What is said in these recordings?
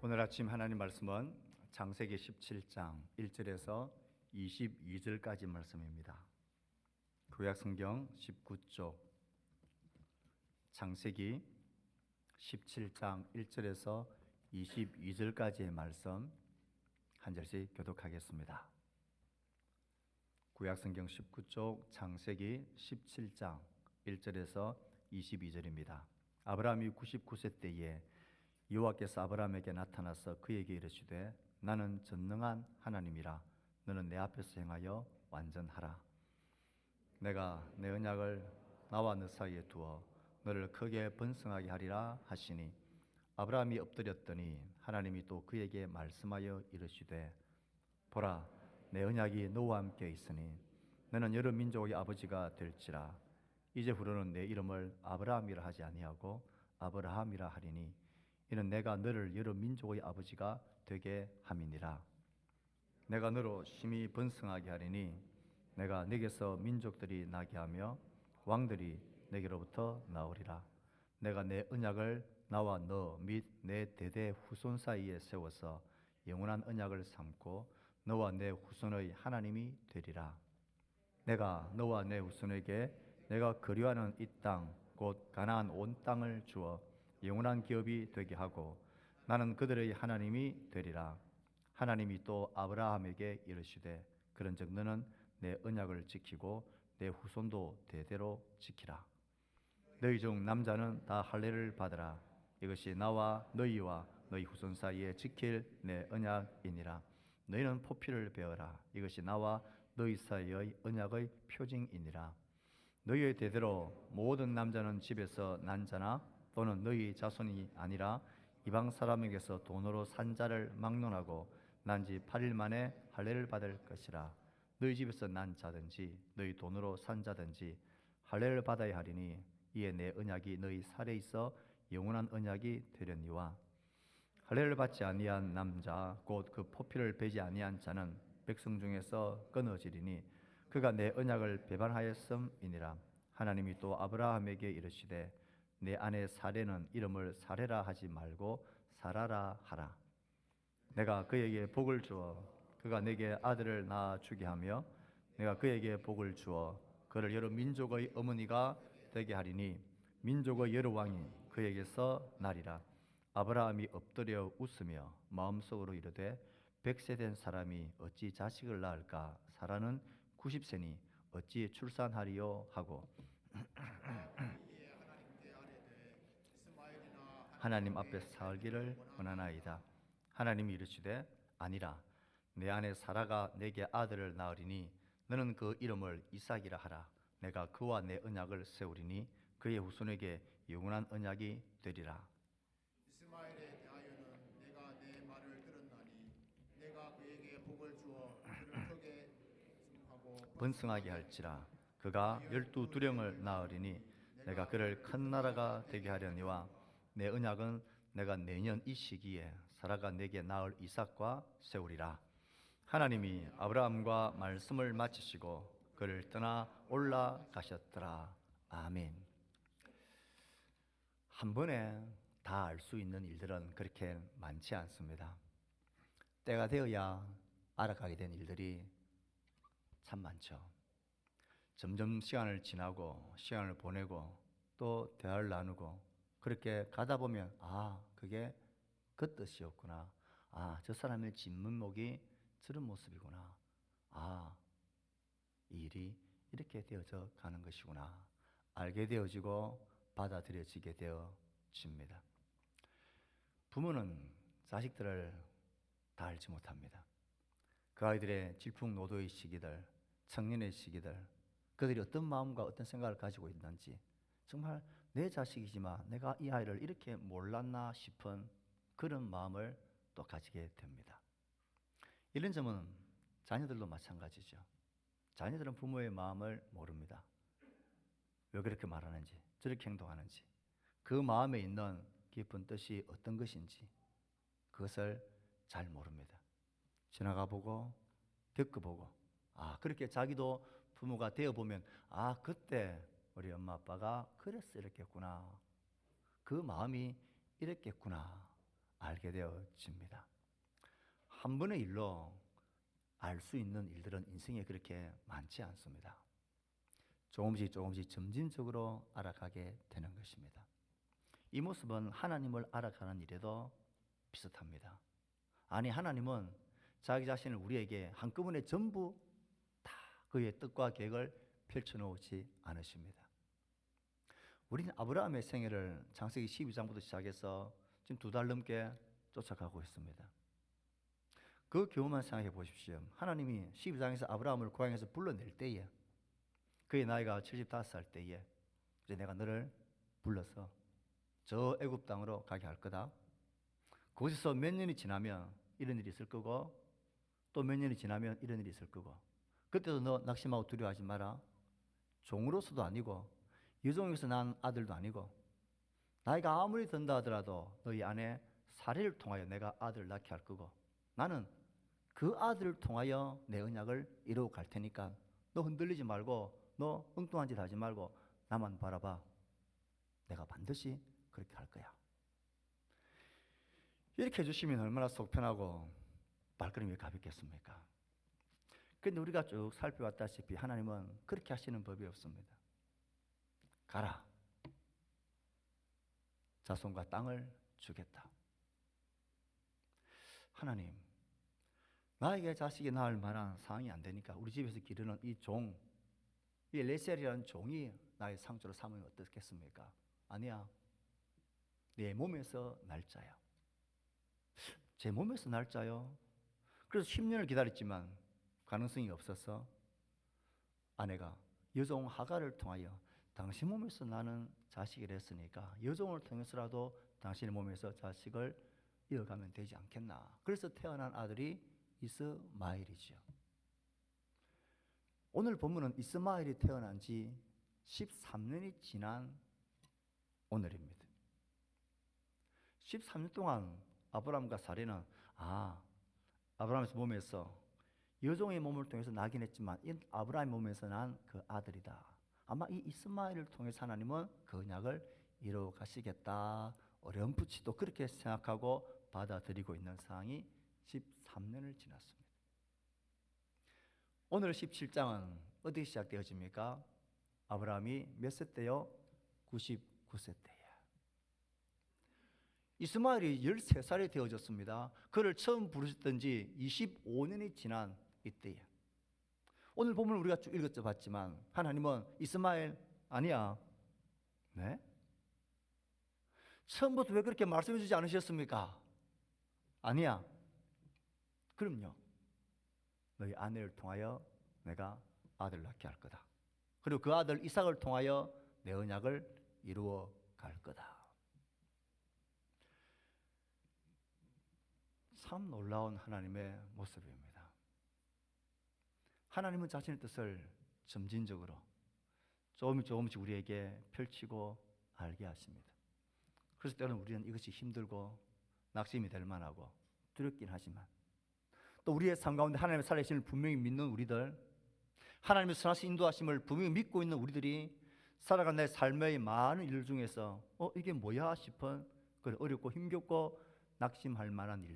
오늘 아침 하나님 말씀은 창세기 17장 1절에서 22절까지 말씀입니다. 구약성경 19쪽 창세기 17장 1절에서 22절까지의 말씀 한 절씩 교독하겠습니다. 구약성경 19쪽 창세기 17장 1절에서 22절입니다. 아브라함이 99세 때에 여호와께서 아브라함에게 나타나서 그에게 이르시되 나는 전능한 하나님이라. 너는 내 앞에서 행하여 완전하라. 내가 내 언약을 나와 너 사이에 두어 너를 크게 번성하게 하리라 하시니 아브라함이 엎드렸더니 하나님이 또 그에게 말씀하여 이르시되 보라, 내 언약이 너와 함께 있으니 너는 여러 민족의 아버지가 될지라. 이제후로는 내 이름을 아브라함이라 하지 아니하고 아브라함이라 하리니 이는 내가 너를 여러 민족의 아버지가 되게 함이니라. 내가 너로 심히 번성하게 하리니 내가 네게서 민족들이 나게 하며 왕들이 네게로부터 나오리라. 내가 내 언약을 나와 너 및 내 대대 후손 사이에 세워서 영원한 언약을 삼고 너와 내 후손의 하나님이 되리라. 내가 너와 내 후손에게 내가 거류하는 이 땅 곧 가나안 온 땅을 주어 영원한 기업이 되게 하고 나는 그들의 하나님이 되리라. 하나님이 또 아브라함에게 이르시되 그런즉 너는 내 언약을 지키고 내 후손도 대대로 지키라. 너희 중 남자는 다 할례를 받으라. 이것이 나와 너희와 너희 후손 사이에 지킬 내 언약이니라. 너희는 포피를 베어라. 이것이 나와 너희 사이의 언약의 표징이니라. 너희의 대대로 모든 남자는 집에서 난 자나 또는 너희 자손이 아니라 이방 사람에게서 돈으로 산 자를 막론하고 난 지 8일 만에 할례를 받을 것이라. 너희 집에서 난 자든지 너희 돈으로 산 자든지 할례를 받아야 하리니 이에 내 언약이 너희 살에 있어 영원한 언약이 되려니와 할례를 받지 아니한 남자 곧 그 포피를 베지 아니한 자는 백성 중에서 끊어지리니 그가 내 언약을 배반하였음이니라. 하나님이 또 아브라함에게 이르시되 내 아내 사레는 이름을 사레라 하지 말고 사라라 하라. 내가 그에게 복을 주어 그가 내게 아들을 낳아 주게 하며 내가 그에게 복을 주어 그를 여러 민족의 어머니가 되게 하리니 민족의 여러 왕이 그에게서 나리라. 아브라함이 엎드려 웃으며 마음속으로 이르되 100세 된 사람이 어찌 자식을 낳을까? 사라는 90세니 어찌 출산하리요? 하고 하나님 앞에 살기를 원하나이다. 하나님이 이르시되 아니라 내 아내 사라가 내게 아들을 낳으리니 너는 그 이름을 이삭이라 하라. 내가 그와 내 언약을 세우리니 그의 후손에게 영원한 언약이 되리라. 이스마엘에 대하여는 내가 내 말을 들었나니 내가 그에게 복을 주어 그를 크게 하고 번성하게 할지라. 그가 12두령을 낳으리니 내가 그를 큰 나라가 되게 하려니와 내 언약은 내가 내년 이 시기에 사라가 내게 낳을 이삭과 세우리라. 하나님이 아브라함과 말씀을 마치시고 그를 떠나 올라가셨더라. 아멘. 한 번에 다 알 수 있는 일들은 그렇게 많지 않습니다. 때가 되어야 알아가게 된 일들이 참 많죠. 점점 시간을 지나고 시간을 보내고 또 대화를 나누고 그렇게 가다 보면 그게 그 뜻이었구나. 저 사람의 진면목이 저런 모습이구나. 이 일이 이렇게 되어져 가는 것이구나. 알게 되어지고 받아들여지게 되어집니다. 부모는 자식들을 다 알지 못합니다. 그 아이들의 질풍노도의 시기들, 청년의 시기들, 그들이 어떤 마음과 어떤 생각을 가지고 있는지 정말 내 자식이지만 내가 이 아이를 이렇게 몰랐나 싶은 그런 마음을 또 가지게 됩니다. 이런 점은 자녀들도 마찬가지죠. 자녀들은 부모의 마음을 모릅니다. 왜 그렇게 말하는지, 저렇게 행동하는지, 그 마음에 있는 깊은 뜻이 어떤 것인지 그것을 잘 모릅니다. 지나가 보고 겪어보고 그렇게 자기도 부모가 되어보면 그때 우리 엄마 아빠가 그래서 이랬겠구나. 그 마음이 이랬겠구나. 알게 되어집니다. 한 번의 일로 알 수 있는 일들은 인생에 그렇게 많지 않습니다. 조금씩 점진적으로 알아가게 되는 것입니다. 이 모습은 하나님을 알아가는 일에도 비슷합니다. 아니, 하나님은 자기 자신을 우리에게 한꺼번에 전부 다 그의 뜻과 계획을 펼쳐놓지 않으십니다. 우리는 아브라함의 생애를 창세기 12장부터 시작해서 지금 2달 넘게 쫓아가고 있습니다. 그 경우만 생각해 보십시오. 하나님이 12장에서 아브라함을 고향에서 불러낼 때에 그의 나이가 75살 때에 이제 내가 너를 불러서 저 애굽 땅으로 가게 할 거다. 거기서 몇 년이 지나면 이런 일이 있을 거고 또 몇 년이 지나면 이런 일이 있을 거고 그때도 너 낙심하고 두려워하지 마라. 종으로서도 아니고 여종에서 난 아들도 아니고 나이가 아무리 든다 하더라도 너희 아내 사례를 통하여 내가 아들을 낳게 할 거고 나는 그 아들을 통하여 내 언약을 이루어 갈 테니까 너 흔들리지 말고 너 엉뚱한 짓 하지 말고 나만 바라봐. 내가 반드시 그렇게 할 거야. 이렇게 해주시면 얼마나 속 편하고 발걸음이 가볍겠습니까? 그런데 우리가 쭉 살펴봤다시피 하나님은 그렇게 하시는 법이 없습니다. 가라. 자손과 땅을 주겠다. 하나님, 나에게 자식이 낳을 만한 상황이 안 되니까 우리 집에서 기르는 이 종, 이 레셀이라는 종이 나의 상조로 삼으면 어떻겠습니까? 아니야. 내 몸에서 날짜야. 제 몸에서 날짜요. 그래서 10년을 기다렸지만 가능성이 없어서 아내가 여종 하갈을 통하여 당신 몸에서 나는 자식을 했으니까 여종을 통해서라도 당신의 몸에서 자식을 이어가면 되지 않겠나. 그래서 태어난 아들이 이스마엘이죠. 오늘 본문은 이스마엘이 태어난 지 13년이 지난 오늘입니다. 13년 동안 아브라함과 사례는 아브라함의 몸에서 여종의 몸을 통해서 나긴 했지만 이 아브라함의 몸에서 난 그 아들이다. 아마 이 이스마엘을 통해서 하나님은 그 언약을 이루어 가시겠다. 어렴풋이 또 그렇게 생각하고 받아들이고 있는 상황이 13년을 지났습니다. 오늘 17장은 어디에 시작되어집니까? 아브라함이 몇 세 때요? 99세 때에. 이스마엘이 13살이 되어졌습니다. 그를 처음 부르셨던 지 25년이 지난 이때에. 오늘 본문을 우리가 쭉 읽어봤지만 하나님은 이스마엘 아니야. 네? 처음부터 왜 그렇게 말씀해 주지 않으셨습니까? 아니야. 그럼요. 너희 아내를 통하여 내가 아들을 낳게 할 거다. 그리고 그 아들 이삭을 통하여 내 언약을 이루어 갈 거다. 참 놀라운 하나님의 모습입니다. 하나님은 자신의 뜻을 점진적으로 조금씩 우리에게 펼치고 알게 하십니다. 그래서 때로는 우리는 이것이 힘들고 낙심이 될 만하고 두렵긴 하지만 또 우리의 삶 가운데 하나님의 살아계심을 분명히 믿는 우리들, 하나님의 선하신 인도하심을 분명히 믿고 있는 우리들이 살아가는 내 삶의 많은 일 중에서 이게 뭐야 싶은 그런 어렵고 힘겹고 낙심할 만한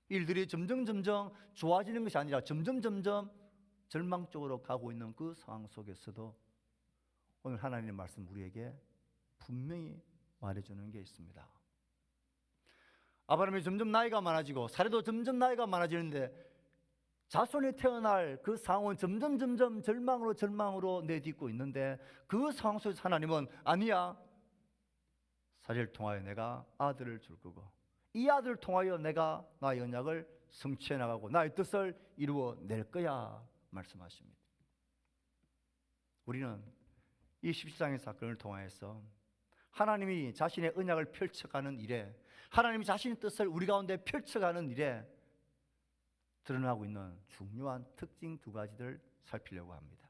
일들이 점점 좋아지는 것이 아니라 점점 절망 쪽으로 가고 있는 그 상황 속에서도 오늘 하나님의 말씀 우리에게 분명히 말해주는 게 있습니다. 아브라함이 점점 나이가 많아지고 사례도 점점 나이가 많아지는데 자손이 태어날 그 상황은 점점 절망으로 내딛고 있는데 그 상황 속에서 하나님은 아니야. 사례를 통하여 내가 아들을 줄 거고 이 아들을 통하여 내가 나의 언약을 성취해 나가고 나의 뜻을 이루어 낼 거야 말씀하십니다. 우리는 이 17장의 사건을 통하여서 하나님이 자신의 언약을 펼쳐가는 일에 하나님이 자신의 뜻을 우리 가운데 펼쳐가는 일에 드러나고 있는 중요한 특징 2가지를 살피려고 합니다.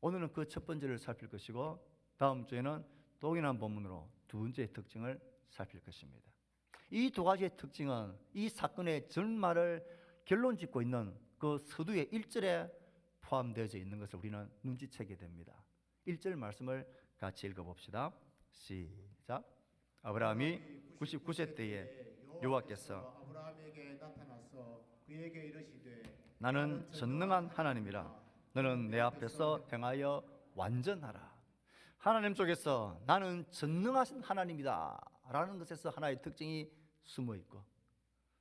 오늘은 그 첫 번째를 살필 것이고 다음 주에는 동일한 본문으로 2번째의 특징을 살필 것입니다. 이 2가지의 특징은 이 사건의 전말을 결론 짓고 있는 그 서두의 1절에 포함되어져 있는 것을 우리는 눈치채게 됩니다. 1절 말씀을 같이 읽어봅시다. 시작. 아브라함이 99세 때에 여호와께서 아브라함에게 나타나서 그에게 이르시되 나는 전능한 하나님이라 너는 내 앞에서 행하여 완전하라. 하나님 쪽에서 나는 전능하신 하나님이다 라는 것에서 하나의 특징이 숨어 있고,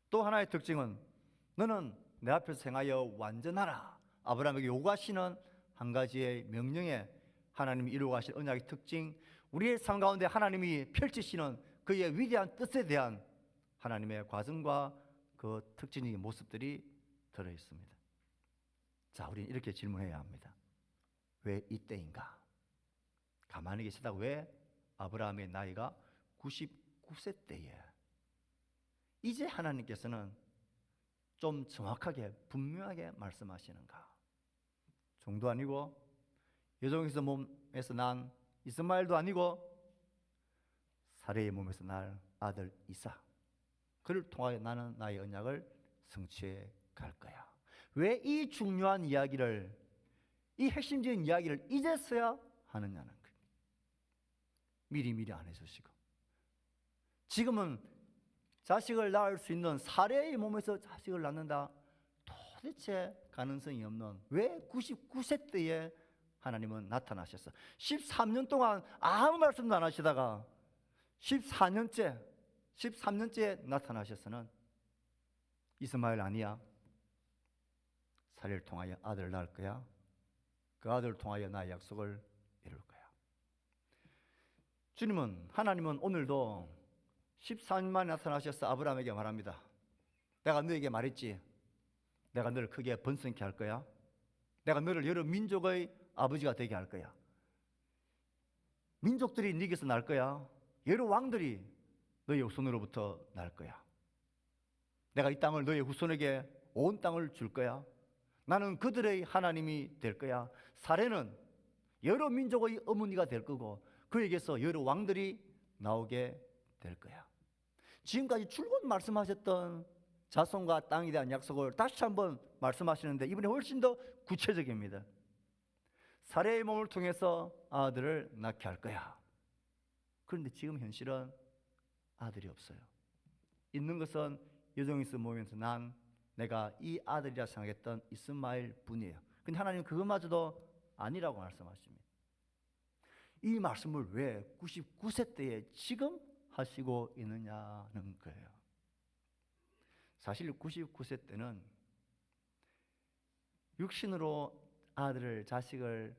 또 하나의 특징은 너는 내 앞에서 행하여 완전하라. 아브라함에게 요구하시는 한 가지의 명령에 하나님이 이루어가실 언약의 특징, 우리의 삶 가운데 하나님이 펼치시는 그의 위대한 뜻에 대한 하나님의 과정과 그 특징적인 모습들이 들어있습니다. 자, 우리는 이렇게 질문해야 합니다. 왜 이때인가? 가만히 계시다 왜 아브라함의 나이가 99세 때에 이제 하나님께서는 좀 정확하게 분명하게 말씀하시는가? 종도 아니고 여종에서 몸에서 난 이스마엘도 아니고 사레의 몸에서 날 아들 이삭, 그를 통하여 나는 나의 언약을 성취해 갈 거야. 왜 이 중요한 이야기를, 이 핵심적인 이야기를 이제서야 하느냐는 거예요. 미리 안 해주시고, 지금은 자식을 낳을 수 있는 사레의 몸에서 자식을 낳는다, 도대체 가능성이 없는, 왜 99세 때에 하나님은 나타나셨어? 13년 동안 아무 말씀도 안 하시다가 13년째 나타나셔서는 이스마엘 아니야, 사례를 통하여 아들을 낳을 거야, 그 아들을 통하여 나의 약속을 이룰 거야. 주님은, 하나님은 오늘도 14년 만에 나타나셔서 아브라함에게 말합니다. 내가 너에게 말했지, 내가 너를 크게 번성케 할 거야, 내가 너를 여러 민족의 아버지가 되게 할 거야, 민족들이 네게서 날 거야, 여러 왕들이 너의 후손으로부터 날 거야, 내가 이 땅을 너의 후손에게 온 땅을 줄 거야, 나는 그들의 하나님이 될 거야, 사례는 여러 민족의 어머니가 될 거고 그에게서 여러 왕들이 나오게 될 거야. 지금까지 줄곧 말씀하셨던 자손과 땅에 대한 약속을 다시 한번 말씀하시는데 이번에 훨씬 더 구체적입니다. 사례의 몸을 통해서 아들을 낳게 할 거야. 그런데 지금 현실은 아들이 없어요. 있는 것은 여종에서 모이면서 난 내가 이 아들이라 생각했던 이스마엘 뿐이에요. 근데 하나님은 그것마저도 아니라고 말씀하십니다. 이 말씀을 왜 99세 때에 지금 하시고 있느냐는 거예요. 사실 99세 때는 육신으로 아들을, 자식을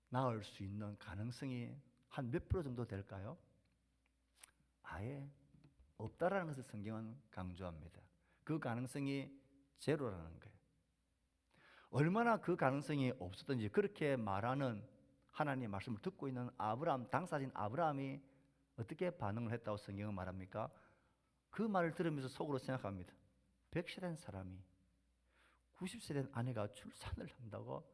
낳을 수 있는 가능성이 한 몇 프로 정도 될까요? 아예 없다라는 것을 성경은 강조합니다. 그 가능성이 제로라는 거예요. 얼마나 그 가능성이 없었던지 그렇게 말하는 하나님의 말씀을 듣고 있는 아브라함, 당사자인 아브라함이 어떻게 반응을 했다고 성경은 말합니까? 그 말을 들으면서 속으로 생각합니다. 100세 된 사람이 90세 된 아내가 출산을 한다고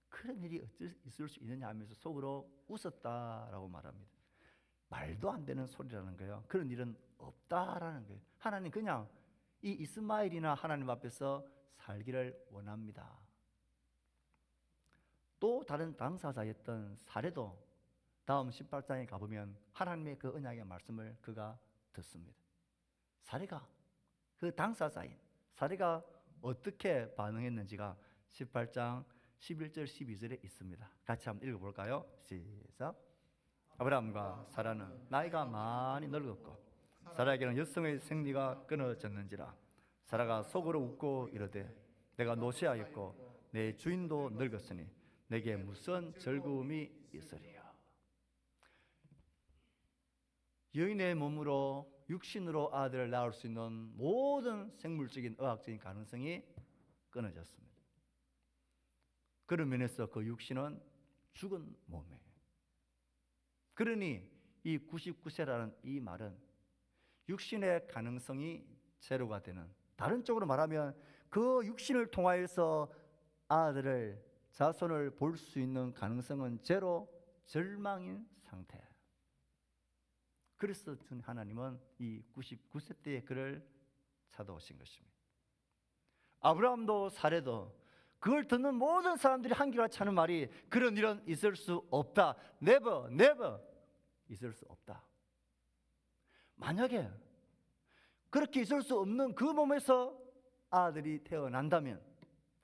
그런 일이 어찌 있을 수 있느냐 하면서 속으로 웃었다라고 말합니다. 말도 안 되는 소리라는 거예요. 그런 일은 없다라는 거예요. 하나님 그냥 이 이스마엘이나 하나님 앞에서 살기를 원합니다. 또 다른 당사자였던 사례도 다음 18장에 가보면 하나님의 그 언약의 말씀을 그가 듣습니다. 사례가, 그 당사자인 사례가 어떻게 반응했는지가 18장 11절 12절에 있습니다. 같이 한번 읽어볼까요? 시작. 아브라함과 사라는 나이가 많이 늙었고 사라에게는 여성의 생리가 끊어졌는지라 사라가 속으로 웃고 이르되 내가 노쇠하였고 내 주인도 늙었으니 내게 무슨 즐거움이 있으리요. 여인의 몸으로 육신으로 아들을 낳을 수 있는 모든 생물적인 의학적인 가능성이 끊어졌습니다. 그런 면에서 그 육신은 죽은 몸이에요. 그러니 이 99세라는 이 말은 육신의 가능성이 제로가 되는, 다른 쪽으로 말하면 그 육신을 통하여서 아들을, 자손을 볼 수 있는 가능성은 제로, 절망인 상태. 그래서 하나님은 이 99세 때에 그를 찾아오신 것입니다. 아브라함도 사례도 그걸 듣는 모든 사람들이 한결같이 하는 말이 그런 일은 있을 수 없다. Never 있을 수 없다. 만약에 그렇게 있을 수 없는 그 몸에서 아들이 태어난다면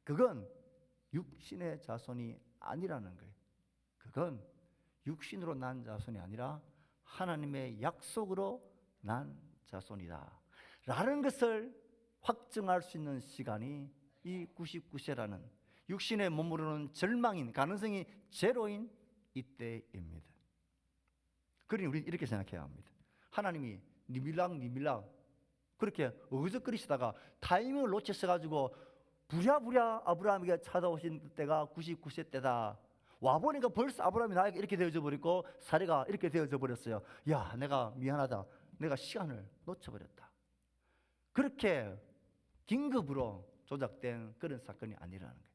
그건 육신의 자손이 아니라는 거예요. 그건 육신으로 난 자손이 아니라 하나님의 약속으로 난 자손이다 라는 것을 확증할 수 있는 시간이 이 99세라는 육신의 몸으로는 절망인, 가능성이 제로인 이때입니다. 그러니 우리 이렇게 생각해야 합니다. 하나님이 니밀락 그렇게 어그적거리시다가 타이밍을 놓치셔가지고 부랴부랴 아브라함에게 찾아오신 때가 99세 때다. 와보니까 벌써 아브라함이 나에게 이렇게 되어져 버렸고 사례가 이렇게 되어져 버렸어요. 야, 내가 미안하다. 내가 시간을 놓쳐버렸다. 그렇게 긴급으로 조작된 그런 사건이 아니라는 거예요.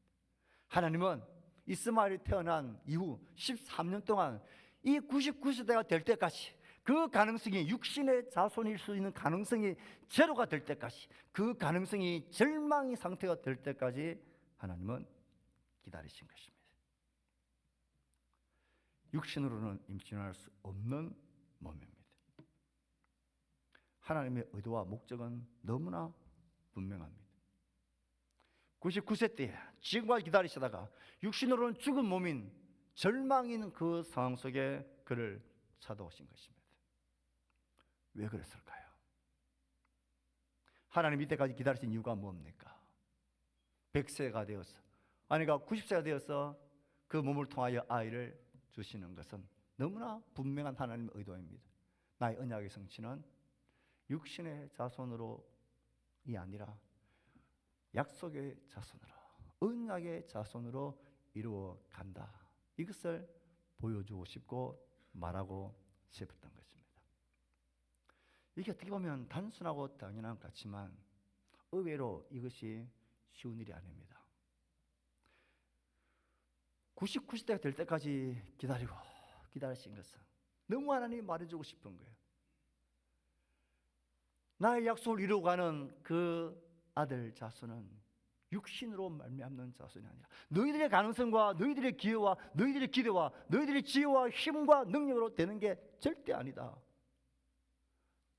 하나님은 이스마엘이 태어난 이후 13년 동안 이 99세대가 될 때까지, 그 가능성이 육신의 자손일 수 있는 가능성이 제로가 될 때까지, 그 가능성이 절망의 상태가 될 때까지 하나님은 기다리신 것입니다. 육신으로는 임신할 수 없는 몸입니다. 하나님의 의도와 목적은 너무나 분명합니다. 99세 때 지금까지 기다리시다가 육신으로는 죽은 몸인 절망인 그 상황 속에 그를 찾아오신 것입니다. 왜 그랬을까요? 하나님 이때까지 기다리신 이유가 뭡니까? 100세가 되어서, 아니가 90세가 되어서 그 몸을 통하여 아이를 주시는 것은 너무나 분명한 하나님의 의도입니다. 나의 언약의 성취는 육신의 자손으로이 아니라 약속의 자손으로, 언약의 자손으로 이루어 간다. 이것을 보여주고 싶고 말하고 싶었던 것입니다. 이게 어떻게 보면 단순하고 당연한 것 같지만 의외로 이것이 쉬운 일이 아닙니다. 99세가 될 때까지 기다리신 것은 너무 하나님이 말해주고 싶은 거예요. 나의 약속을 이루고 가는 그 아들 자손은 육신으로 말미암는 자손이 아니라 너희들의 가능성과 너희들의 기회와 너희들의 기대와 너희들의 지혜와 힘과 능력으로 되는 게 절대 아니다.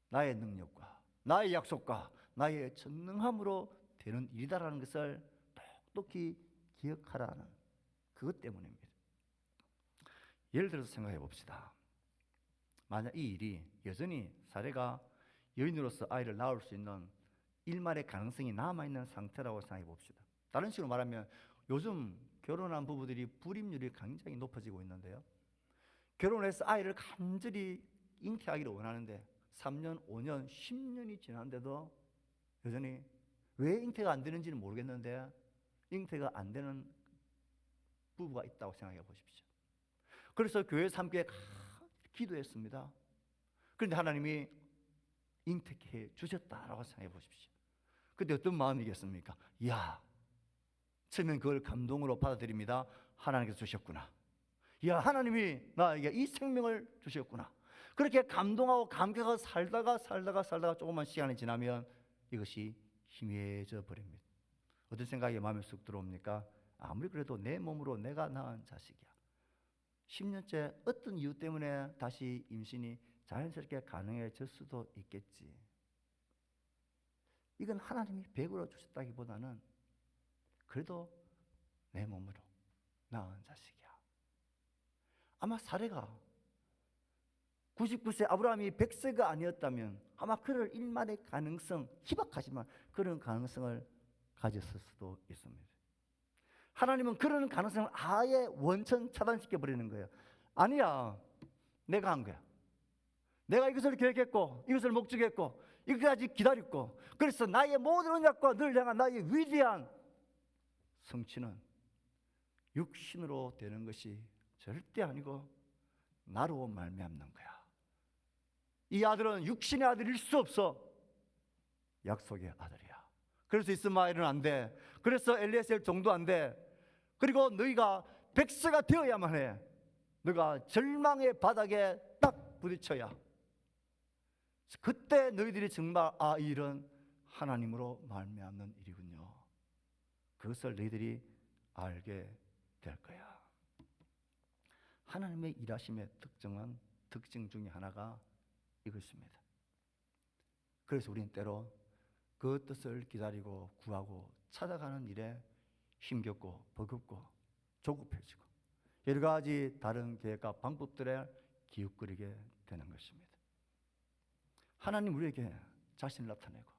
나의 능력과 나의 약속과 나의 전능함으로 되는 일이다라는 것을 똑똑히 기억하라는 그것 때문입니다. 예를 들어서 생각해 봅시다. 만약 이 일이 여전히 사례가 여인으로서 아이를 낳을 수 있는 일말의 가능성이 남아있는 상태라고 생각해 봅시다. 다른 식으로 말하면 요즘 결혼한 부부들이 불임률이 굉장히 높아지고 있는데요, 결혼해서 아이를 간절히 잉태하기를 원하는데 3년, 5년, 10년이 지났는데도 여전히 왜 잉태가 안 되는지는 모르겠는데 잉태가 안 되는 부부가 있다고 생각해 보십시오. 그래서 교회에서 함께 기도했습니다. 그런데 하나님이 잉태해 주셨다라고 생각해 보십시오. 그때 어떤 마음이겠습니까? 이야, 처음엔 그걸 감동으로 받아들입니다. 하나님께서 주셨구나. 이야, 하나님이 나에게 이 생명을 주셨구나. 그렇게 감동하고 감격하고 살다가 조금만 시간이 지나면 이것이 희미해져 버립니다. 어떤 생각이 마음에 쑥 들어옵니까? 아무리 그래도 내 몸으로 내가 낳은 자식이야. 10년째 어떤 이유 때문에 다시 임신이 자연스럽게 가능해질 수도 있겠지. 이건 하나님이 100으로 주셨다기보다는 그래도 내 몸으로 낳은 자식이야. 아마 사례가 99세 아브라함이 100세가 아니었다면 아마 그럴 일만의 가능성, 희박하지만 그런 가능성을 가졌을 수도 있습니다. 하나님은 그런 가능성을 아예 원천 차단시켜 버리는 거예요. 아니야, 내가 한 거야. 내가 이것을 계획했고 이것을 목적했고 이것까지 기다렸고, 그래서 나의 모든 언약과 늘 향한 나의 위대한 성취는 육신으로 되는 것이 절대 아니고 나로 말미암는 거야. 이 아들은 육신의 아들일 수 없어. 약속의 아들이야. 그래서 이스마엘은 안 돼. 그래서 엘리에셀 정도 안 돼. 그리고 너희가 100세가 되어야만 해. 너가 절망의 바닥에 딱 부딪혀야. 그때 너희들이 정말 이 일은 하나님으로 말미암는 일이군요. 그것을 너희들이 알게 될 거야. 하나님의 일하심의 특징 중에 하나가 이것입니다. 그래서 우리는 때로 그 뜻을 기다리고 구하고 찾아가는 일에 힘겹고 버겁고 조급해지고 여러 가지 다른 계획과 방법들에 기웃거리게 되는 것입니다. 하나님 우리에게 자신을 나타내고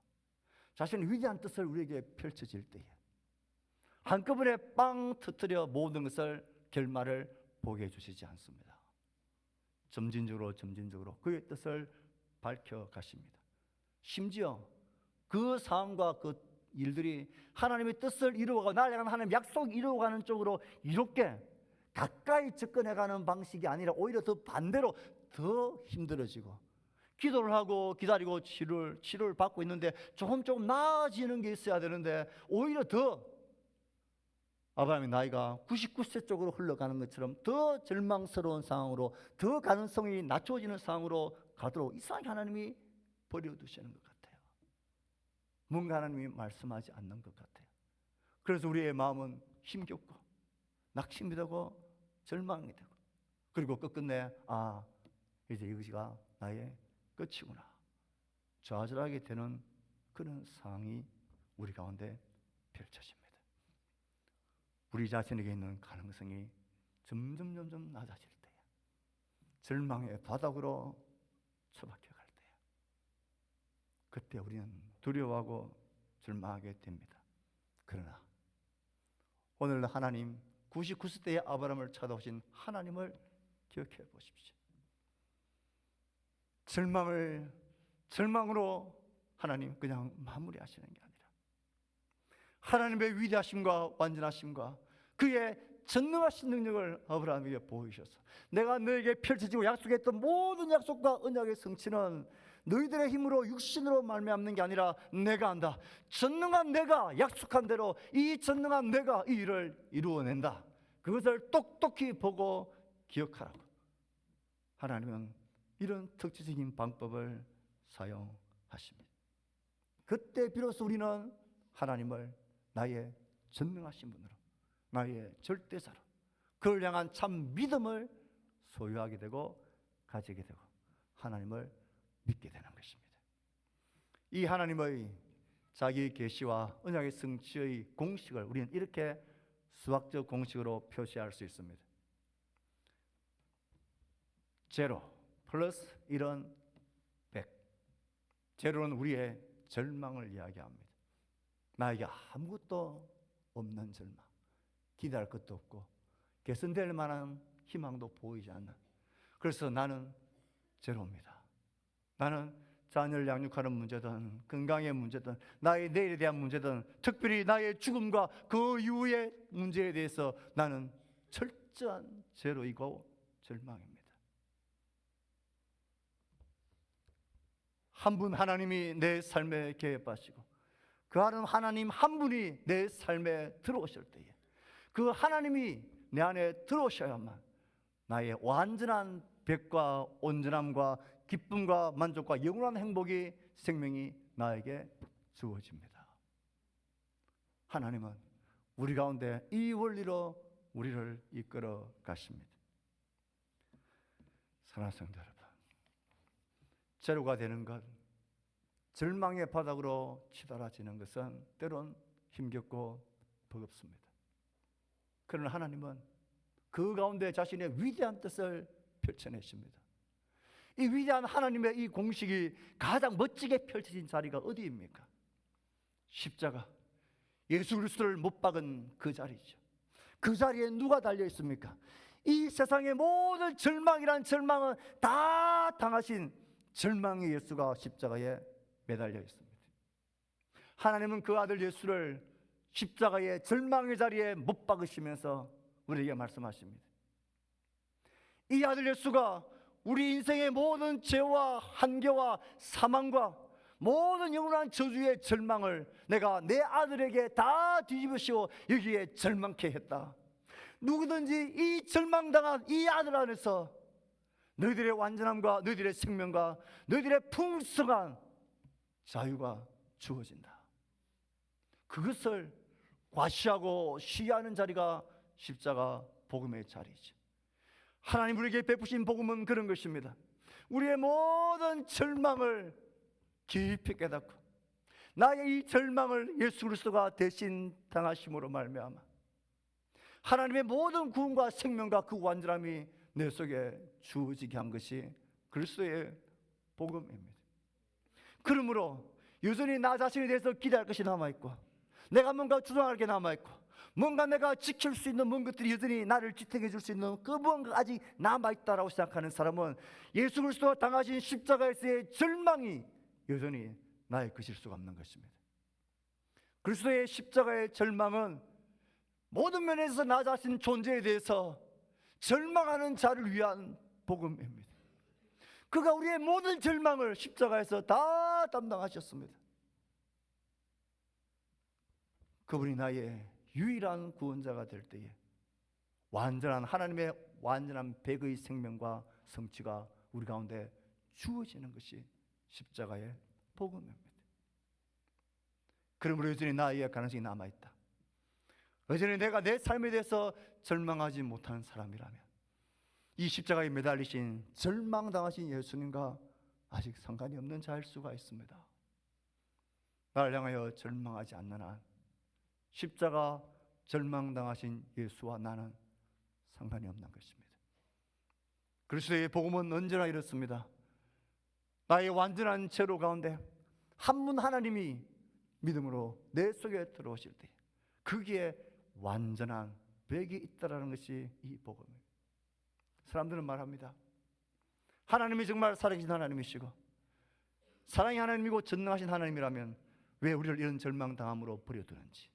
자신의 위대한 뜻을 우리에게 펼쳐질 때에 한꺼번에 빵 터뜨려 모든 것을 결말을 보게 해주시지 않습니다. 점진적으로 그의 뜻을 밝혀가십니다. 심지어 그 상황과 그 일들이 하나님의 뜻을 이루어가고 나를 향한 하나님의 약속을 이루어가는 쪽으로 이롭게 가까이 접근해가는 방식이 아니라 오히려 더 반대로 더 힘들어지고 기도를 하고 기다리고 치료를 받고 있는데 조금 나아지는 게 있어야 되는데 오히려 더 아브라함의 나이가 99세 쪽으로 흘러가는 것처럼 더 절망스러운 상황으로 더 가능성이 낮춰지는 상황으로 가도록 이상하게 하나님이 버려두시는 것 같아요. 뭔가 하나님이 말씀하지 않는 것 같아요. 그래서 우리의 마음은 힘겹고 낙심이 되고 절망이 되고 그리고 끝끝내 이제 이것이가 나의 끝이구나 좌절하게 되는 그런 상황이 우리 가운데 펼쳐집니다. 우리 자신에게 있는 가능성이 점점 낮아질 때에 절망의 바닥으로 처박혀 갈 때에 그때 우리는 두려워하고 절망하게 됩니다. 그러나 오늘 하나님 99세 때의 아브라함을 찾아오신 하나님을 기억해 보십시오. 절망으로 하나님 그냥 마무리하시는 게 아니라 하나님의 위대하심과 완전하심과 그의 전능하신 능력을 아브라함에게 보이셔서 내가 너에게 펼쳐지고 약속했던 모든 약속과 언약의 성취는 너희들의 힘으로 육신으로 말미암는 게 아니라 내가 한다. 전능한 내가 약속한 대로 이 전능한 내가 이 일을 이루어낸다. 그것을 똑똑히 보고 기억하라고 하나님은 이런 특징적인 방법을 사용하십니다. 그때 비로소 우리는 하나님을 나의 전능하신 분으로 나의 절대자로 그를 향한 참 믿음을 소유하게 되고 가지게 되고 하나님을 믿게 되는 것입니다. 이 하나님의 자기 계시와 언약의 성취의 공식을 우리는 이렇게 수학적 공식으로 표시할 수 있습니다. 제로 플러스 1은 100. 제로는 우리의 절망을 이야기합니다. 나에게 아무것도 없는 절망, 기대할 것도 없고 개선될 만한 희망도 보이지 않는, 그래서 나는 제로입니다. 나는 자녀를 양육하는 문제든 건강의 문제든 나의 내일에 대한 문제든 특별히 나의 죽음과 그 이후의 문제에 대해서 나는 철저한 제로이고 절망입니다. 한 분 하나님이 내 삶에 개입하시고 그 하나님 한 분이 내 삶에 들어오실 때에 그 하나님이 내 안에 들어오셔야만 나의 완전한 백과 온전함과 기쁨과 만족과 영원한 행복이 생명이 나에게 주어집니다. 하나님은 우리 가운데 이 원리로 우리를 이끌어 가십니다. 사랑하는 성도 여러분, 제로가 되는 것, 절망의 바닥으로 치달아지는 것은 때론 힘겹고 버겁습니다. 그러나 하나님은 그 가운데 자신의 위대한 뜻을 펼쳐내십니다. 이 위대한 하나님의 이 공식이 가장 멋지게 펼쳐진 자리가 어디입니까? 십자가, 예수 그리스도를 못 박은 그 자리죠. 그 자리에 누가 달려 있습니까? 이 세상의 모든 절망이란 절망은 다 당하신 절망의 예수가 십자가에 매달려 있습니다. 하나님은 그 아들 예수를 십자가의 절망의 자리에 못 박으시면서 우리에게 말씀하십니다. 이 아들 예수가 우리 인생의 모든 죄와 한계와 사망과 모든 영원한 저주의 절망을 내가 내 아들에게 다 뒤집으시고 여기에 절망케 했다. 누구든지 이 절망당한 이 아들 안에서 너희들의 완전함과 너희들의 생명과 너희들의 풍성한 자유가 주어진다. 그것을 과시하고 시위하는 자리가 십자가 복음의 자리죠. 하나님 우리에게 베푸신 복음은 그런 것입니다. 우리의 모든 절망을 깊이 깨닫고 나의 이 절망을 예수 그리스도가 대신 당하심으로 말미암아 하나님의 모든 구원과 생명과 그 완전함이 내 속에 주어지게 한 것이 그리스도의 복음입니다. 그러므로 여전히 나 자신에 대해서 기대할 것이 남아있고, 내가 뭔가 주장할 게 남아있고, 뭔가 내가 지킬 수 있는 뭔 것들이 여전히 나를 지탱해 줄 수 있는 그 뭔가 아직 남아있다라고 생각하는 사람은 예수 그리스도가 당하신 십자가에서의 절망이 여전히 나의 것일 수가 없는 것입니다. 그리스도의 십자가의 절망은 모든 면에서 나 자신 존재에 대해서 절망하는 자를 위한 복음입니다. 그가 우리의 모든 절망을 십자가에서 다 담당하셨습니다. 그분이 나의 유일한 구원자가 될 때에 완전한 하나님의 완전한 백의 생명과 성취가 우리 가운데 주어지는 것이 십자가의 복음입니다. 그러므로 여전히 나의 가능성이 남아있다. 여전히 내가 내 삶에 대해서 절망하지 못하는 사람이라면 이 십자가에 매달리신 절망당하신 예수님과 아직 상관이 없는 자일 수가 있습니다. 나를 향하여 절망하지 않는 한 십자가 절망당하신 예수와 나는 상관이 없는 것입니다. 그리스도의 복음은 언제나 이렇습니다. 나의 완전한 죄로 가운데 한 분 하나님이 믿음으로 내 속에 들어오실 때 거기에 완전한 백이 있다라는 것이 이 복음입니다. 사람들은 말합니다. 하나님이 정말 살아계신 하나님이시고 사랑의 하나님이고 전능하신 하나님이라면 왜 우리를 이런 절망당함으로 버려두는지,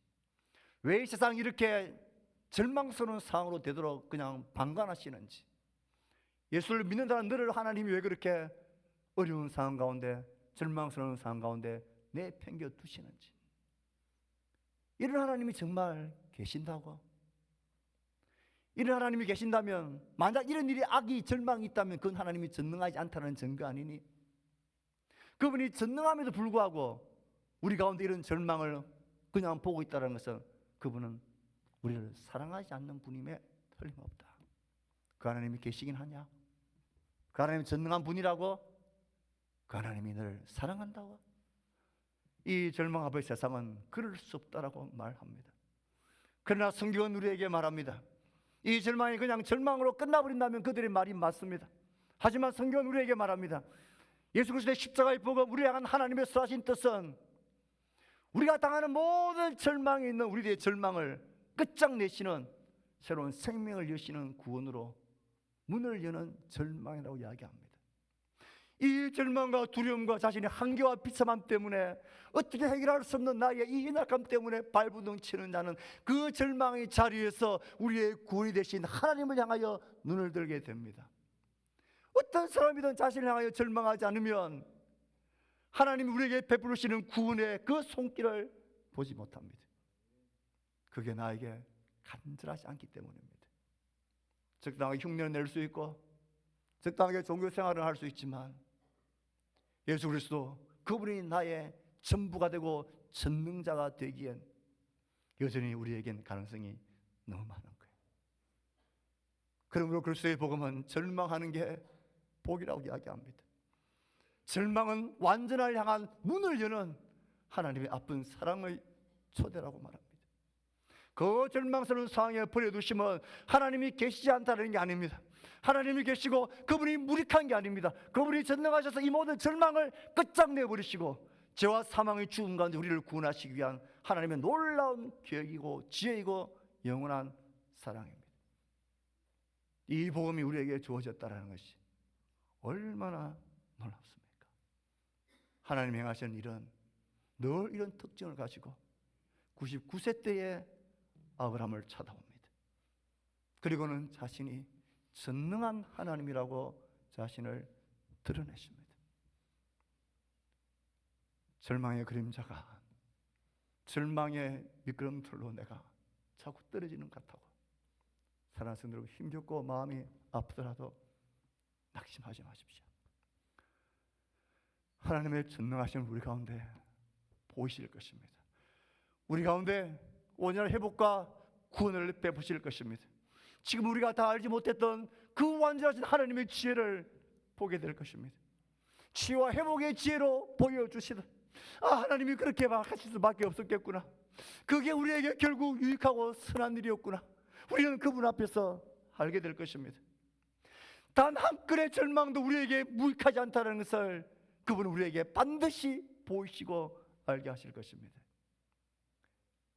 왜 이 세상이 이렇게 절망스러운 상황으로 되도록 그냥 방관하시는지, 예수를 믿는다는 너를 하나님이 왜 그렇게 어려운 상황 가운데, 절망스러운 상황 가운데 내팽겨 두시는지, 이런 하나님이 정말 계신다고? 이런 하나님이 계신다면 만약 이런 일이 악이 절망이 있다면 그건 하나님이 전능하지 않다는 증거 아니니? 그분이 전능함에도 불구하고 우리 가운데 이런 절망을 그냥 보고 있다는 것은 그분은 우리를 사랑하지 않는 분임에 틀림없다. 그 하나님이 계시긴 하냐? 그 하나님이 전능한 분이라고? 그 하나님이 너를 사랑한다고? 이 절망 앞에 세상은 그럴 수 없다라고 말합니다. 그러나 성경은 우리에게 말합니다. 이 절망이 그냥 절망으로 끝나버린다면 그들의 말이 맞습니다. 하지만 성경은 우리에게 말합니다. 예수 그리스도의 십자가의 복음, 우리 향한 하나님의 선하신 뜻은 우리가 당하는 모든 절망에 있는 우리의 절망을 끝장내시는 새로운 생명을 여시는 구원으로 문을 여는 절망이라고 이야기합니다. 이 절망과 두려움과 자신의 한계와 비참함 때문에 어떻게 해결할 수 없는 나의 이 연약함 때문에 발부둥 치는 자는 그 절망의 자리에서 우리의 구원이 되신 하나님을 향하여 눈을 들게 됩니다. 어떤 사람이든 자신을 향하여 절망하지 않으면 하나님이 우리에게 베풀으시는 구원의 그 손길을 보지 못합니다. 그게 나에게 간절하지 않기 때문입니다. 적당하게 흉내를 낼 수 있고 적당하게 종교 생활을 할 수 있지만 예수 그리스도 그분이 나의 전부가 되고 전능자가 되기엔 여전히 우리에겐 가능성이 너무 많은 거예요. 그러므로 그리스도의 복음은 절망하는 게 복이라고 이야기합니다. 절망은 완전을 향한 문을 여는 하나님의 아픈 사랑의 초대라고 말합니다. 그 절망스러운 상황에 버려두시면 하나님이 계시지 않다는 게 아닙니다. 하나님이 계시고 그분이 무력한 게 아닙니다. 그분이 전능하셔서 이 모든 절망을 끝장내버리시고 죄와 사망의 죽음 가운데 우리를 구원하시기 위한 하나님의 놀라운 계획이고 지혜이고 영원한 사랑입니다. 이 복음이 우리에게 주어졌다는 것이 얼마나 놀랍습니까? 하나님이 행하신 일은 늘 이런 특징을 가지고 99세 때에 아브라함을 찾아옵니다. 그리고는 자신이 전능한 하나님이라고 자신을 드러내십니다. 절망의 그림자가 절망의 미끄럼틀로 내가 자꾸 떨어지는 것 같다고 사랑하는 성도 힘겹고 마음이 아프더라도 낙심하지 마십시오. 하나님의 전능하신 우리 가운데 보이실 것입니다. 우리 가운데 온전한 회복과 구원을 베푸실 것입니다. 지금 우리가 다 알지 못했던 그 완전하신 하나님의 지혜를 보게 될 것입니다. 치유와 회복의 지혜로 보여주시는, 하나님이 그렇게 하실 수밖에 없었겠구나. 그게 우리에게 결국 유익하고 선한 일이었구나. 우리는 그분 앞에서 알게 될 것입니다. 단 한 건의 절망도 우리에게 무익하지 않다는 것을 그분은 우리에게 반드시 보이시고 알게 하실 것입니다.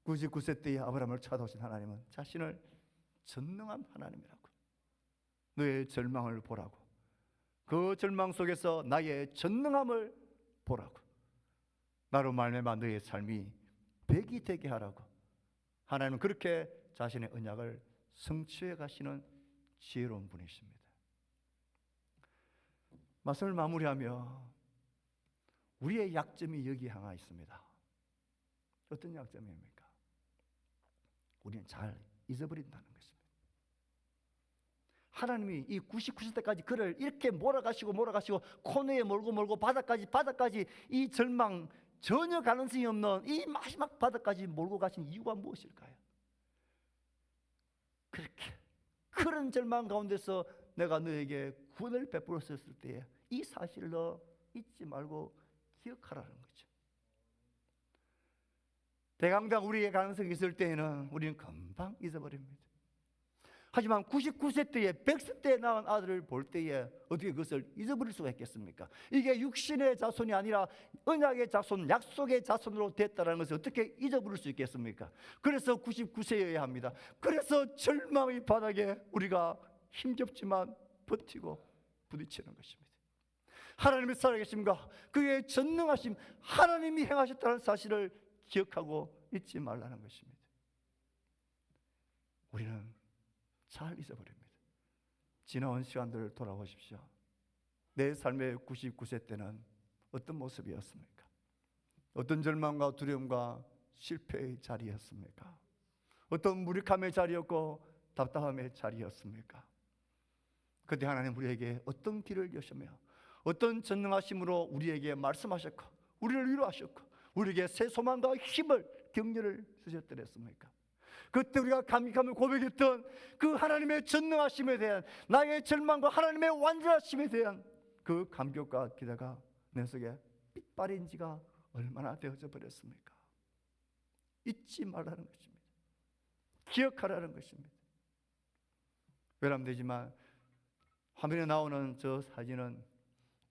99세 때에 아브라함을 찾아오신 하나님은 자신을 전능한 하나님이라고, 너의 절망을 보라고, 그 절망 속에서 나의 전능함을 보라고, 나로 말미암아 너의 삶이 백이 되게 하라고, 하나님은 그렇게 자신의 언약을 성취해 가시는 지혜로운 분이십니다. 말씀을 마무리하며 우리의 약점이 여기 하나 있습니다. 어떤 약점입니까? 우리는 잘 잊어버린다는 것입니다. 하나님이 이 99세까지 그를 이렇게 몰아가시고 코너에 몰고 바닥까지 이 절망, 전혀 가능성이 없는 이 마지막 바닥까지 몰고 가신 이유가 무엇일까요? 그렇게 그런 절망 가운데서 내가 너에게 구원을 베풀었을 때에 이 사실을 너 잊지 말고 기억하라는 거죠. 대강당 우리의 가능성이 있을 때에는 우리는 금방 잊어버립니다. 하지만 99세 때에 100세 때에 낳은 아들을 볼 때에 어떻게 그것을 잊어버릴 수가 있겠습니까? 이게 육신의 자손이 아니라 언약의 자손, 약속의 자손으로 됐다는 것을 어떻게 잊어버릴 수 있겠습니까? 그래서 99세여야 합니다. 그래서 절망의 바닥에 우리가 힘겹지만 버티고 부딪히는 것입니다. 하나님의 살아계심과 그의 전능하심, 하나님이 행하셨다는 사실을 기억하고 잊지 말라는 것입니다. 우리는 잘 잊어버립니다. 지나온 시간들을 돌아보십시오. 내 삶의 99세 때는 어떤 모습이었습니까? 어떤 절망과 두려움과 실패의 자리였습니까? 어떤 무력함의 자리였고 답답함의 자리였습니까? 그때 하나님 우리에게 어떤 길을 여시며 어떤 전능하심으로 우리에게 말씀하셨고 우리를 위로하셨고 우리에게 새 소망과 힘을, 격려를 주셨더랬습니까? 그때 우리가 감격하며 고백했던 그 하나님의 전능하심에 대한, 나의 절망과 하나님의 완전하심에 대한 그 감격과 기대가 내 속에 빛바랜 지가 얼마나 되어져 버렸습니까? 잊지 말라는 것입니다. 기억하라는 것입니다. 외람되지만 화면에 나오는 저 사진은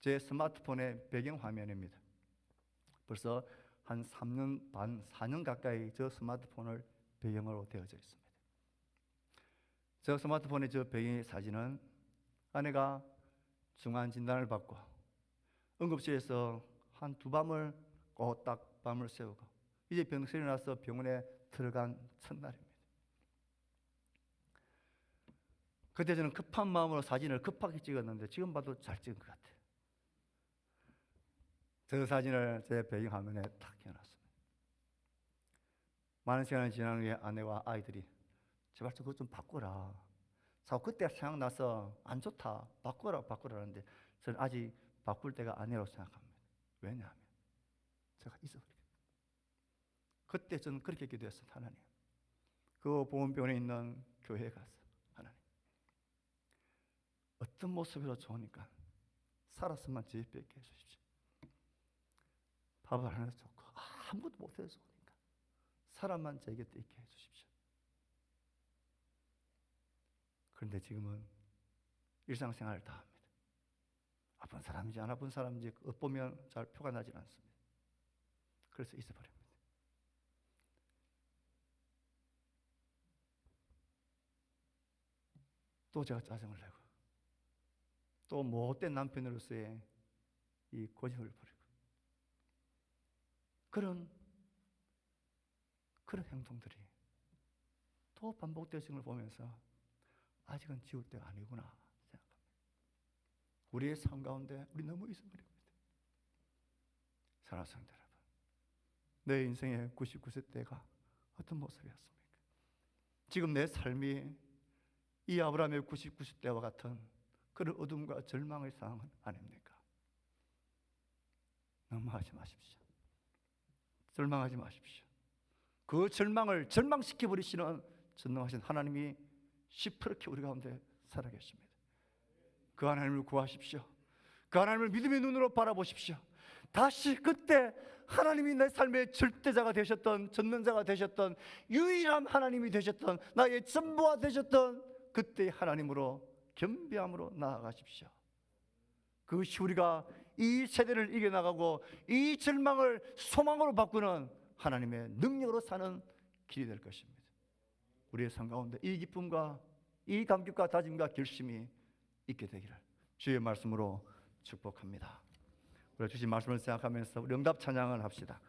제 스마트폰의 배경 화면입니다. 벌써 한 3년 반, 4년 가까이 저 스마트폰을 배경으로 되어져 있습니다. 저 스마트폰의 저 배경 사진은 아내가 중환 진단을 받고 응급실에서 한 2밤을 꼬딱 밤을 새우고 이제 병실에 나서 병원에 들어간 첫날입니다. 그때 저는 급한 마음으로 사진을 급하게 찍었는데 지금 봐도 잘 찍은 것 같아요. 저 사진을 제 배경화면에 탁 해놨습니다. 많은 시간이 지난 후에 아내와 아이들이 제발 그거 좀 바꿔라. 자꾸 그때 생각나서 안 좋다. 바꿔라 하는데 저는 아직 바꿀 때가 아니라고 생각합니다. 왜냐하면 제가 잊어버리겠다. 그때 저는 그렇게 기도했습니다. 하나님, 그 보건병원에 있는 교회에 가서 하나님, 어떤 모습으로 좋으니까 살았으면 제 뵙게 해주십시오. 밥을 하나 좋고 아무것도 못해서 좋으니까 사람만 제 곁에 있게 해주십시오. 그런데 지금은 일상생활을 다 합니다. 아픈 사람인지 안 아픈 사람인지 보면 잘 표가 나지 않습니다. 그래서 잊어버립니다. 또 제가 짜증을 내고 또 못된 남편으로서의 이 고집을 부리고 그런 행동들이 또 반복되는 걸 보면서 아직은 지울 때가 아니구나 생각합니다. 우리의 삶 가운데 우리 너무 잊어버립니다. 사랑하는 성도 여러분, 내 인생의 99세 때가 어떤 모습이었습니까? 지금 내 삶이 이 아브라함의 99세 때와 같은 그런 어둠과 절망의 상황은 아닙니까? 넘어가지 마십시오. 절망하지 마십시오. 그 절망을 절망시켜버리시는 전능하신 하나님이 시퍼렇게 우리 가운데 살아계십니다. 그 하나님을 구하십시오. 그 하나님을 믿음의 눈으로 바라보십시오. 다시 그때 하나님이 내 삶의 절대자가 되셨던, 전능자가 되셨던, 유일한 하나님이 되셨던, 나의 전부가 되셨던 그때의 하나님으로 겸비함으로 나아가십시오. 그것이 우리가 이 세대를 이겨나가고 이 절망을 소망으로 바꾸는 하나님의 능력으로 사는 길이 될 것입니다. 우리의 삶 가운데 이 기쁨과 이 감격과 다짐과 결심이 있게 되기를 주의 말씀으로 축복합니다. 우리가 주신 말씀을 생각하면서 우리 응답 찬양을 합시다.